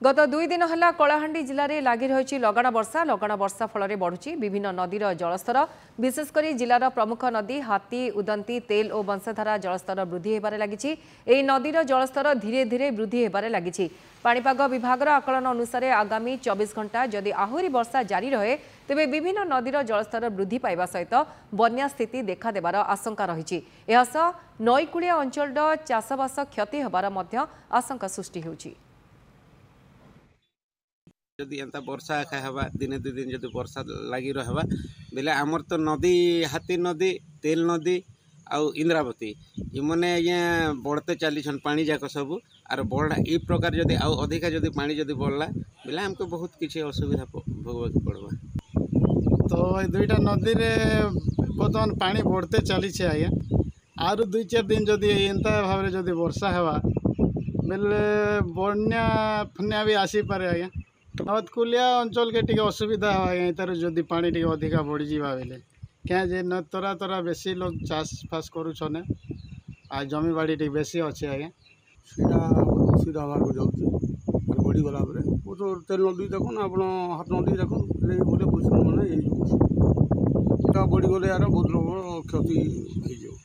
गत 2 दिन है कलाहांडी जिले में लगी रही लगाण वर्षा फल बढ़ुची विभिन्न नदीर जलस्तर विशेषकर जिलार प्रमुख नदी हाथी उदंती तेल और बंशधारा जलस्तर वृद्धि होबार लगी। एही नदीर जलस्तर धीरे धीरे वृद्धि होबार लगी। पाणीपाग विभाग आकलन अनुसार आगामी 24 घंटा जदि आहरी वर्षा जारी रहे तेबे विभिन्न नदीर जलस्तर वृद्धि पाइबा सहित बन्या स्थिति देखा देबार आशंका रही। नईकूलिया अंचल चाषबास क्षति होबार आशंका सृष्टि होउची। जदि एंता वर्षा खावा दिने 2 दिन जदि वर्षा लगी रहा बेले आमर तो नदी हाथी नदी तेल नदी आउ इंद्रावती इमने बढ़ते चली पानी जाक सब आर बढ़ा ये प्रकार जदि आउ अधिका जदि पानी जदि बढ़ला बेले हमको बहुत किसी असुविधा भोगवाक पड़वा। तो दुईटा नदी रे बर्तमान पानी बढ़ते चली आज्ञा आर 2-4 दिन जदि एंता भाव जदि वर्षा हेवा बेले बन्या फन्या भी आसी पारे आज्ञा। नदकुलिया अंचल के टिके असुविधा है तार जदि पानी टिके अधिका बढ़ी जावा बेले क्या जे न तरा तरा बेसी लोग चाष फास करूछन आ जमी बाड़ी टिके बेसी अच्छे आज्ञा सीधा असुविधा हबार को जाऊँ बढ़ी गला वो तो तेल नदी देखुन आप हाथ नदी देखुन बोले बुझुन मैंने बढ़ी गले यार बहुत लोग क्षति हो।